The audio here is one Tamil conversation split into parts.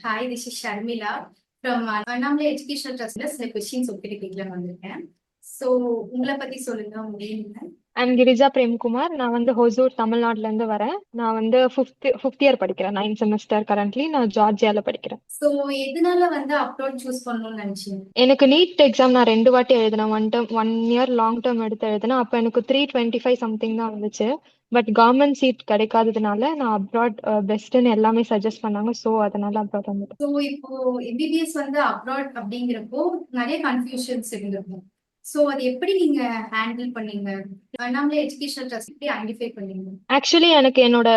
Hi, this is Sharmila from Annamalai Educational Trustல சில கொஸ்டின்ஸ் ஒப்பிட்டு கேட்கலாம்னு வந்திருக்கேன். ஸோ உங்களை பத்தி சொல்லுங்க, உங்க name என்ன? ஐம் கிரிஜா பிரேம்குமார். நான் வந்து ஹொசூர் தமிழ்நாட்டுல இருந்து வரேன். நான் வந்து ஃபிஃப்த் இயர் படிக்கிறேன். 9th semester currently. நான் ஜார்ஜியால படிக்கிறேன். ஸோ எதனால அப்ராட் சூஸ் பண்ணணும்னு நினைச்சீங்க? எனக்கு நீட் எக்ஸாம் நான் 2 வாட்டி எழுதினேன். ஒன் இயர் லாங் டேர்ம் எடுத்து எழுதினேன். அப்போ எனக்கு 325 சம்திங் தான் வந்துச்சு. பட் கவர்மெண்ட் சீட் கிடைக்காததுனால நான் அப்ராட் பெஸ்ட்னு எல்லாமே சஜஸ்ட் பண்ணாங்க. ஸோ அதனால அப்ராட் வந்துட்டேன். ஸோ இப்போ எம்பிபிஎஸ் அப்ராட் அப்படிங்கிறப்போ நிறைய கன்ஃபியூஷன்ஸ் இருந்திருக்கும். ஸோ அது எப்படி நீங்க ஹேண்டில் பண்ணீங்க? அண்ணாமலை எஜுகேஷனல் ட்ரஸ்ட் எப்படி ஐடென்டிஃபை பண்ணீங்க? ஆக்சுவலி எனக்கு என்னோட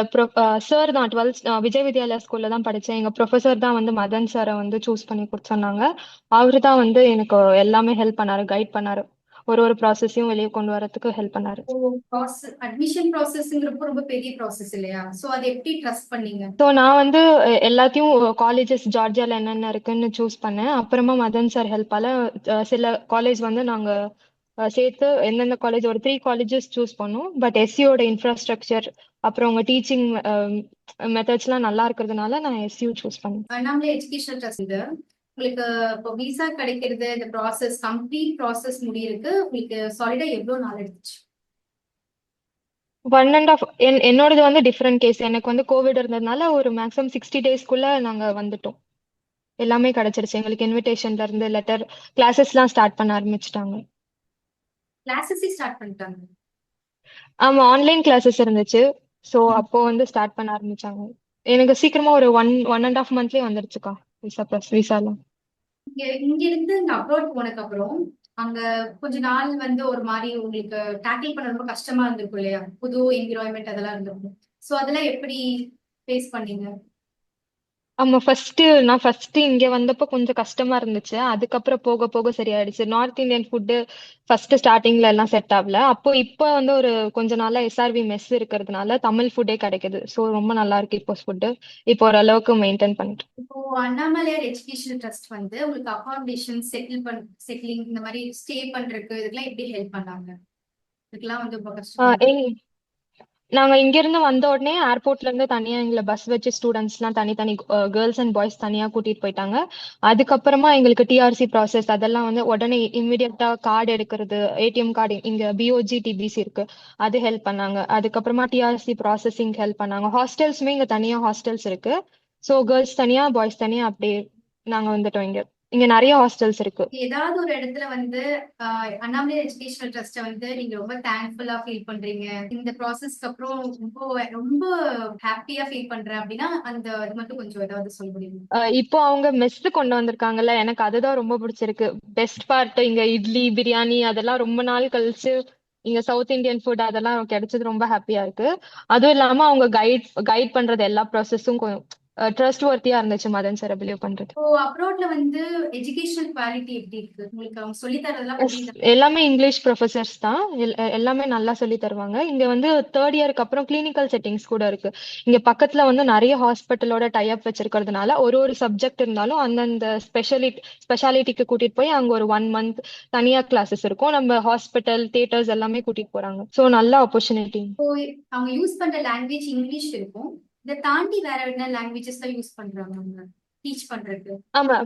சார் தான் 12th விஜய் வித்யாலயா ஸ்கூல்ல தான் படித்தேன். எங்கள் ப்ரொஃபஸர் தான் வந்து மதன் சாரை வந்து சூஸ் பண்ணி கொடுத்து சொன்னாங்க. அவரு தான் வந்து எனக்கு எல்லாமே ஹெல்ப் பண்ணாரு, கைட் பண்ணாரு. ஒரு ஒரு ப்ராசஸையும் வெளியே கொண்டு வரதுக்கு ஹெல்ப் பண்ணாரு. ஸோ அட்மிஷன் ப்ராசஸ்ங்கிறப்போ ரொம்ப பெரிய ப்ராசஸ் இல்லையா? ஸோ அதை எப்படி ட்ரஸ்ட் பண்ணீங்க? ஸோ நான் வந்து எல்லாத்தையும் காலேஜஸ் ஜார்ஜியால என்னென்ன இருக்குன்னு சூஸ் பண்ணேன். அப்புறமா மதன் சார் ஹெல்ப்பால சில காலேஜ் வந்து நாங்க சேர்த்து எந்தெந்த காலேஜ் ஒரு 3 காலேஜஸ் சூஸ் பண்ணோம். பட் எஸ்சியோட இன்ஃப்ராஸ்ட்ரக்சர் அப்புறம் உங்க டீச்சிங் மெத்தட்ஸ்லாம் நல்லா இருக்கிறதுனால நான் எஸ்சியூ சூஸ் பண்ணேன். அண்ணாமலை எஜுகேஷனல் ட்ரஸ்ட் உங்களுக்கு இப்போ விசா கிடைக்கிறது, இந்த ப்ராசஸ் கம்ப்ளீட் ப்ராசஸ் முடியிருக்கு உங்களுக்கு சாலிடா எவ்வளவு நாள் எடுத்துச்சு? 1.5 என்னோடது வந்து டிஃப்ரெண்ட் கேஸ். எனக்கு வந்து கோவிட் இருந்ததுனால ஒரு மேக்ஸிமம் 60 டேஸ்க்குள்ள நாங்க வந்துட்டோம். எல்லாமே கிடைச்சிருச்சு எங்களுக்கு. இன்விடேஷன்ல இருந்து லெட்டர், கிளாஸஸ்லாம் ஸ்டார்ட் பண்ண ஆரம்பிச்சிட்டாங்க. கிளாஸஸே ஸ்டார்ட் பண்ணிட்டாங்க? ஆமா, ஆன்லைன் கிளாஸஸ் இருந்துச்சு. ஸோ அப்போ வந்து ஸ்டார்ட் பண்ண ஆரம்பிச்சாங்க. எனக்கு சீக்கிரமா ஒரு ஒன் அண்ட் ஆஃப் மந்த்லயே வந்துருச்சுக்கா விசா ப்ளஸ் விசாலாம். இங்க இருந்து இங்க அப்ராட் போனதுக்கு அப்புறம் அங்க கொஞ்ச நாள் ஒரு மாதிரி உங்களுக்கு டேக்கிள் பண்ண ரொம்ப கஷ்டமா இருந்திருக்கும் இல்லையா? புது என்விரான்மெண்ட் அதெல்லாம் இருந்திருக்கும். சோ அதெல்லாம் எப்படி ஃபேஸ் பண்ணீங்க? ஆமா, நான் ஃபர்ஸ்ட் இங்க வந்தப்போ கொஞ்சம் கஷ்டமா இருந்துச்சு. அதுக்கப்புறம் போக போக சரியாயிடுச்சு. நார்த் இந்தியன் ஃபுட்டு ஃபர்ஸ்ட் ஸ்டார்டிங்ல எல்லாம் செட் ஆகல. இப்போ வந்து ஒரு கொஞ்ச நாளா எஸ்ஆர்வி மெஸ் இருக்கிறதுனால தமிழ் ஃபுட்டே கிடைக்குது. ஸோ ரொம்ப நல்லா இருக்கு இப்போ ஃபுட்டு. இப்போ ஓரளவுக்கு மெயின்டைன் பண்ணிட்டு. இப்போ அண்ணாமலையார் எஜுகேஷனல் ட்ரஸ்ட் உங்களுக்கு அகாமடேஷன் செட்டிலிங் இந்த மாதிரி ஸ்டே பண்றதுக்கு இதுக்கெல்லாம் எப்படி ஹெல்ப் பண்ணாங்க? இதுக்கெல்லாம் ரொம்ப கஷ்டமா? நாங்க இங்க இருந்து வந்த உடனே ஏர்போர்ட்ல இருந்து தனியா எங்களை பஸ் வச்சு ஸ்டூடெண்ட்ஸ்லாம் தனித்தனி கேர்ள்ஸ் அண்ட் பாய்ஸ் தனியா கூட்டிட்டு போயிட்டாங்க. அதுக்கப்புறமா எங்களுக்கு டிஆர்சி ப்ராசஸ் அதெல்லாம் வந்து உடனே இம்மிடியட்டா கார்டு எடுக்கிறது, ஏடிஎம் கார்டு இங்க பிஓஜி டிபிசி இருக்கு, அது ஹெல்ப் பண்ணாங்க. அதுக்கப்புறமா டிஆர்சி ப்ராசஸிங் ஹெல்ப் பண்ணாங்க. ஹாஸ்டல்ஸுமே இங்க தனியா ஹாஸ்டல்ஸ் இருக்கு. ஸோ கேர்ள்ஸ் தனியா பாய்ஸ் தனியா அப்படியே நாங்க வந்துட்டோம். இங்க இங்க நிறைய ஹாஸ்டல்ஸ் இருக்கு. ஏதாவது ஒரு இடத்துல அண்ணாமலை எஜுகேஷனல் ட்ரஸ்ட நீங்க ரொம்ப தேங்க்ஃபுல்லா ஃபீல் பண்றீங்க, இந்த ப்ராசஸ்க்கு அப்புறம் ரொம்ப ரொம்ப ஹாப்பியா ஃபீல் பண்றேன் அப்படின்னா அந்த அது மட்டும் கொஞ்சம் ஏதாவது சொல்ல முடியுமா? இப்போ அவங்க மெஸ் கொண்டு வந்திருக்காங்கல்ல, எனக்கு அதுதான் ரொம்ப பிடிச்சிருக்கு. பெஸ்ட் பார்ட் இங்க இட்லி பிரியாணி அதெல்லாம் ரொம்ப நாள் கழிச்சு இங்க சவுத் இந்தியன் ஃபுட் அதெல்லாம் கிடைச்சது ரொம்ப ஹாப்பியா இருக்கு. அதுவும் இல்லாம அவங்க கைட் பண்றது எல்லா ப்ராசஸும் ட்ரஸ்ட் ஒர்த்தியா இருந்துச்சு. மதன் சார் பிலீவ் பண்றது. இப்போ அப்ராட்ல எஜுகேஷனல் குவாலிட்டி எப்படி இருக்கு? உங்களுக்கு அவங்க சொல்லி தரதெல்லாம் Yes, புரியுதா? எல்லாமே இங்கிலீஷ் ப்ரொஃபசர்ஸ் தான். எல்லாமே நல்லா சொல்லி தருவாங்க. இங்க வந்து தேர்ட் இயருக்கு அப்புறம் கிளினிக்கல் செட்டிங்ஸ் கூட இருக்கு. இங்க பக்கத்துல வந்து நிறைய ஹாஸ்பிட்டலோட டைப் வச்சிருக்கிறதுனால ஒரு ஒரு சப்ஜெக்ட் இருந்தாலும் அந்தந்த ஸ்பெஷாலிட்டிக்கு கூட்டிட்டு போய் அங்க ஒரு 1 மந்த் தனியா கிளாஸஸ் இருக்கும். நம்ம ஹாஸ்பிட்டல் தியேட்டர்ஸ் எல்லாமே கூட்டிட்டு போறாங்க. ஸோ நல்ல ஆப்பர்ச்சுனிட்டி. இப்போ அவங்க யூஸ் பண்ற லாங்குவேஜ் இங்கிலீஷ் இருக்கும். இதை தாண்டி வேற என்ன லாங்குவேஜஸ் தான் யூஸ் பண்றாங்க அவங்க டீச் பண்றதுக்கு? ஆமா,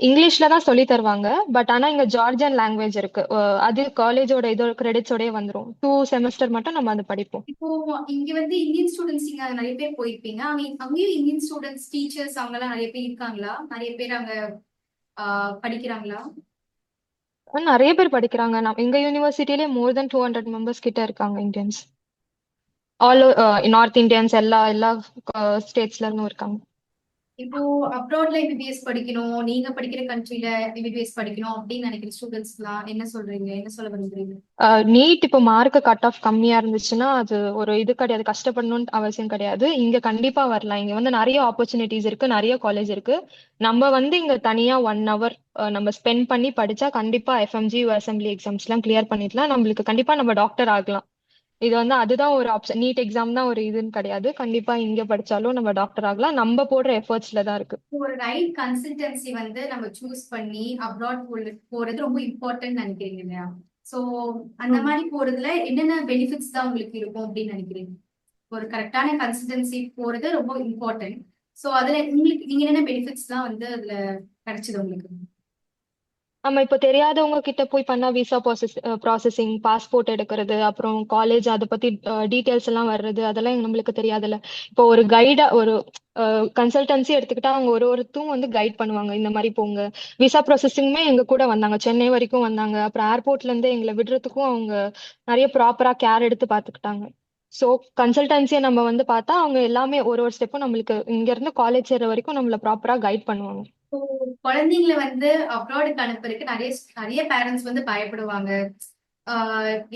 இங்கிலீஷ்ல தான் சொல்லி தருவாங்க. பட் ஆனா இங்க ஜார்ஜியன் லாங்குவேஜ் இருக்கு. அது காலேஜோட இதோ கிரெடிட்ஸோடய வந்துரும். 2 செமஸ்டர் மட்டும் நம்ம அதை படிப்போம். இப்போ இங்க இந்தியன் ஸ்டூடெண்ட்ஸ் நீங்க நிறைய பேர் போயிருப்பீங்க. அங்கேயும் இந்தியன் ஸ்டூடெண்ட்ஸ் டீச்சர்ஸ் அவங்க எல்லாம் நிறைய பேர் இருக்காங்களா? நிறைய பேர் அங்க படிக்கிறாங்களா? நிறைய பேர் படிக்கிறாங்க. எங்க யூனிவர்சிட்டியிலே மோர் தென் 200 மெம்பர்ஸ் கிட்ட இருக்காங்க இந்தியன்ஸ். ஆல் நார்த் இந்தியன்ஸ் எல்லா எல்லா ஸ்டேட்ஸ்ல இருந்தும் இருக்காங்க. இப்போ அப்ராட்ல எம்பிபிஎஸ் படிக்கணும், நீங்க படிக்கிற கண்ட்ரில எம்பிபிஎஸ் படிக்கணும் அப்படின்னு நினைக்கிற ஸ்டூடெண்ட்ஸ் எல்லாம் என்ன சொல்றீங்க, என்ன சொல்ல விரும்புறீங்க? நீட் இப்போ மார்க் கட் ஆஃப் கம்மியா இருந்துச்சுன்னா அது ஒரு இது கிடையாது, கஷ்டப்படணும்னு அவசியம் கிடையாது. இங்க கண்டிப்பா வரலாம். இங்க வந்து நிறைய ஆப்பர்ச்சுனிட்டிஸ் இருக்கு, நிறைய காலேஜ் இருக்கு. நம்ம வந்து இங்க தனியா 1 hour நம்ம ஸ்பெண்ட் பண்ணி படிச்சா கண்டிப்பா எஃப்எம்ஜி அசம்பிளி எக்ஸாம்ஸ் எல்லாம் கிளியர் பண்ணிடலாம். நம்மளுக்கு கண்டிப்பா நம்ம டாக்டர் ஆகலாம். இது வந்து அதுதான் ஒரு ஆப்ஷன். நீட் எக்ஸாம் தான் ஒரு இதுன்னு கிடையாது. கண்டிப்பா இங்க படிச்சாலும் நம்ம டாக்டர் ஆகலாம். நம்ம போடுற எஃபர்ட்ஸ்ல தான் இருக்கு. ஒரு ரைட் கன்சல்டன்சி நம்ம சூஸ் பண்ணி அப்ராட் போறது ரொம்ப இம்பார்ட்டன்ட் நினைக்கிறீங்க இல்லையா? சோ அந்த மாதிரி போறதுல என்னென்ன பெனிஃபிட்ஸ் தான் உங்களுக்கு இருக்கும் அப்படின்னு நினைக்கிறீங்க? ஒரு கரெக்டான கன்சல்டன்சி போறது ரொம்ப இம்பார்ட்டன்ட். சோ அதுல உங்களுக்கு நீங்க என்னென்ன பெனிஃபிட்ஸ் தான் வந்து அதுல கிடைச்சது உங்களுக்கு? நம்ம இப்போ தெரியாதவங்க கிட்ட போய் பண்ணா விசா ப்ராசஸிங், பாஸ்போர்ட் எடுக்கிறது, அப்புறம் காலேஜ் அதை பத்தி டீட்டெயில்ஸ் எல்லாம் வர்றது, அதெல்லாம் நம்மளுக்கு தெரியாதுல்ல. இப்போ ஒரு கைடா ஒரு கன்சல்டன்சி எடுத்துக்கிட்டா அவங்க ஒருத்தரும் வந்து கைட் பண்ணுவாங்க, இந்த மாதிரி போங்க. விசா ப்ராசஸிங்குமே எங்க கூட வந்தாங்க, சென்னை வரைக்கும் வந்தாங்க. அப்புறம் ஏர்போர்ட்ல இருந்து எங்களை விடுறதுக்கும் அவங்க நிறைய ப்ராப்பரா கேர் எடுத்து பாத்துக்கிட்டாங்க. ஸோ கன்சல்டன்சியை நம்ம வந்து பார்த்தா அவங்க எல்லாமே ஒரு ஸ்டெப்பும் நம்மளுக்கு இங்க இருந்து காலேஜ் சேர்ற வரைக்கும் நம்மள ப்ராப்பரா கைட் பண்ணுவாங்க. இப்போ குழந்தைங்களை வந்து அப்ராடுக்கு அனுப்புறதுக்கு நிறைய நிறைய பேரண்ட்ஸ் வந்து பயப்படுவாங்க.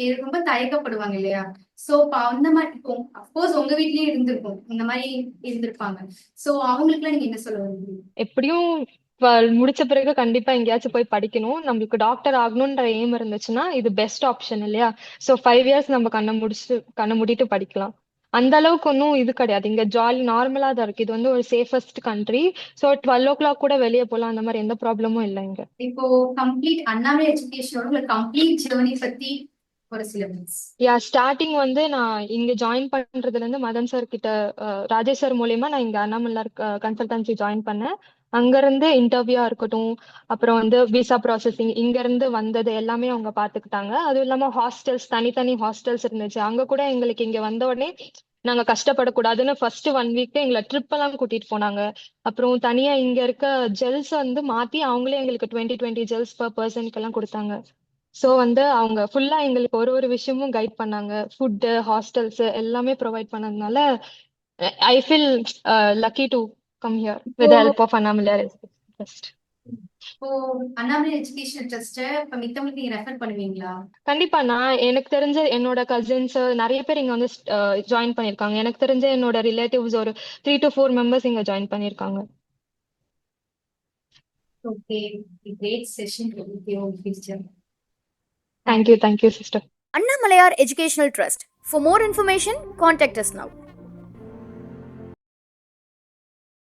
இது ரொம்ப தயக்கப்படுவாங்க இல்லையா? சோ அந்த மாதிரி இப்போ அப்கோர்ஸ் உங்க வீட்லயே இருந்திருக்கும், இந்த மாதிரி இருந்திருப்பாங்க. சோ அவங்களுக்குலாம் நீங்க என்ன சொல்ல விரும்புறீங்க? எப்படியும் முடிச்ச பிறகு கண்டிப்பா எங்கேயாச்சும் போய் படிக்கணும். நம்மளுக்கு டாக்டர் ஆகணும்ன்ற எய்ம் இருந்துச்சுன்னா இது பெஸ்ட் ஆப்ஷன் இல்லையா? சோ 5 இயர்ஸ் நம்ம கண்ணை மூடிட்டு படிக்கலாம். அந்த அளவுக்கு ஒன்றும் இது கிடையாது. இங்க ஜாலி நார்மலா தான் இருக்கு. இது வந்து ஒரு சேஃபஸ்ட் கண்ட்ரி. ஸோ 12 o'clock கூட வெளியே போகலாம், அந்த மாதிரி எந்த ப்ராப்ளமும் இல்லை இங்க. இப்போ கம்ப்ளீட் அண்ணாமலை எஜுகேஷனோட உங்களுக்கு கம்ப்ளீட் ஜேர்னி பத்தி ஒரு சில மினிட்ஸ். ஸ்டார்டிங் வந்து நான் இங்க ஜாயின் பண்றதுல இருந்து மதன் சார் கிட்ட, ராஜேஷ் சார் மூலியமா நான் இங்க அண்ணாமலை கன்சல்டன்சி ஜாயின் பண்ணேன். அங்க இருந்து இன்டர்வியூவா இருக்கட்டும், அப்புறம் வந்து விசா ப்ராசஸிங், இங்க இருந்து வந்தது எல்லாமே அவங்க பாத்துக்கிட்டாங்க. அதுவும் இல்லாம ஹாஸ்டல்ஸ், தனித்தனி ஹாஸ்டல்ஸ் இருந்துச்சு. அங்க கூட எங்களுக்கு இங்க வந்த உடனே நாங்க கஷ்டப்படக்கூடாதுன்னு ஃபர்ஸ்ட் 1 வீக் எங்களை ட்ரிப் எல்லாம் கூட்டிட்டு போனாங்க. அப்புறம் தனியா இங்க இருக்க ஜெல்ஸ் வந்து மாத்தி அவங்களே எங்களுக்கு 20 ஜெல்ஸ் பர் பர்சனுக்கு எல்லாம் கொடுத்தாங்க. சோ வந்து அவங்க ஃபுல்லா எங்களுக்கு ஒரு விஷயமும் கைட் பண்ணாங்க. ஃபுட்டு, ஹாஸ்டல்ஸ் எல்லாமே ப்ரொவைட் பண்ணதுனால I feel lucky to come here இப்போ with help of Annamalai trust. இப்போ அண்ணாமலை எஜுகேஷனல் ட்ரஸ்ட் இப்ப மித்தவங்களுக்கு நீங்க ரெஃபர் பண்ணுவீங்களா? கண்டிப்பா. நான் எனக்கு தெரிஞ்ச என்னோட கசின்ஸ் நிறைய பேர் இங்க வந்து ஜாயின் பண்ணிருக்காங்க. எனக்கு தெரிஞ்ச என்னோட ரிலேட்டிவ்ஸ் ஒரு 3 to 4 மெம்பர்ஸ் இங்க ஜாயின் பண்ணிருக்காங்க. Okay, great session with you teacher. Thank you sister. Annamalai Educational Trust. For more information, contact us now.